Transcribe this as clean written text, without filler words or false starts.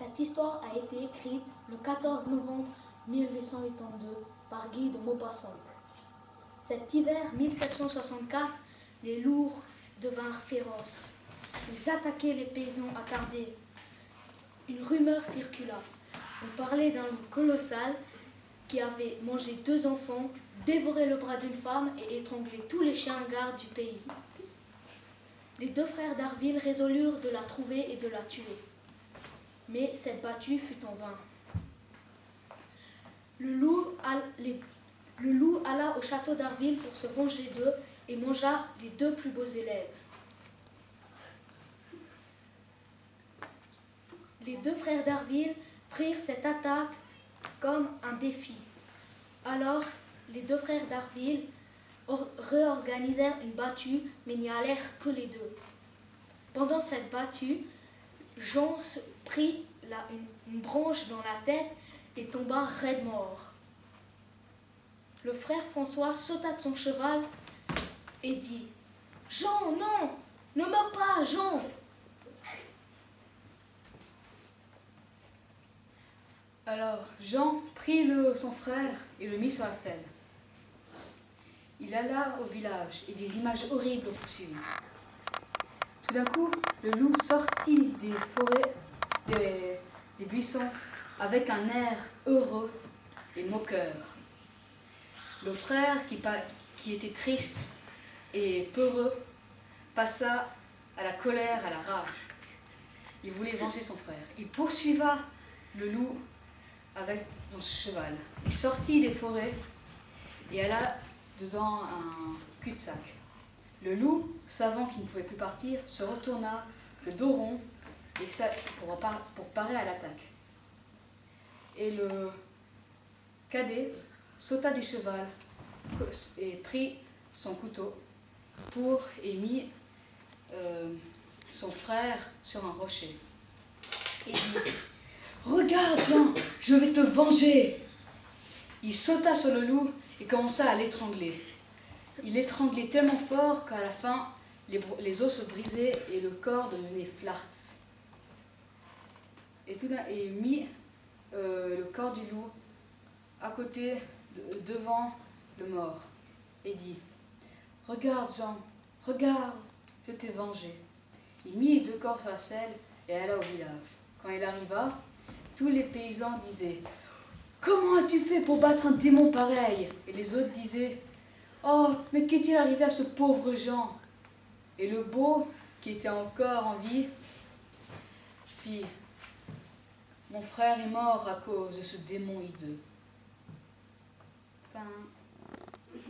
Cette histoire a été écrite le 14 novembre 1882 par Guy de Maupassant. Cet hiver 1764, les loups devinrent féroces. Ils attaquaient les paysans attardés. Une rumeur circula. On parlait d'un loup colossal qui avait mangé 2 enfants, dévoré le bras d'une femme et étranglé tous les chiens gardes du pays. Les 2 frères d'Harville résolurent de la trouver et de la tuer. Mais cette battue fut en vain. Le loup alla au château d'Harville pour se venger d'eux et mangea les 2 plus beaux élèves. Les 2 frères d'Harville prirent cette attaque comme un défi. Alors, les 2 frères d'Harville réorganisèrent une battue, mais n'y allèrent que les 2. Pendant cette battue, Jean prit une branche dans la tête et tomba raide mort. Le frère François sauta de son cheval et dit « Jean, non, ne meurs pas, Jean !» Alors Jean prit son frère et le mit sur la selle. Il alla au village et des images horribles le poursuivirent. Tout d'un coup, le loup sortit des forêts, des buissons, avec un air heureux et moqueur. Le frère, qui était triste et peureux, passa à la colère, à la rage. Il voulait venger son frère. Il poursuivit le loup avec son cheval. Il sortit des forêts et alla dedans un cul-de-sac. Le loup, savant qu'il ne pouvait plus partir, se retourna le dos rond et pour parer à l'attaque. Et le cadet sauta du cheval et prit son couteau et mit son frère sur un rocher. Et dit « Regarde, Jean, je vais te venger !» Il sauta sur le loup et commença à l'étrangler. Il l'étranglait tellement fort qu'à la fin, les os se brisaient et le corps devenait flarts. Et mit le corps du loup à côté, devant le mort, et dit « Regarde, Jean, regarde, je t'ai vengé. » Il mit les 2 corps sur la selle et alla au village. Quand il arriva, tous les paysans disaient « Comment as-tu fait pour battre un démon pareil ?» Et les autres disaient « Oh, mais qu'est-il arrivé à ce pauvre Jean ?» Et le beau, qui était encore en vie, fit « Mon frère est mort à cause de ce démon hideux. » Fin.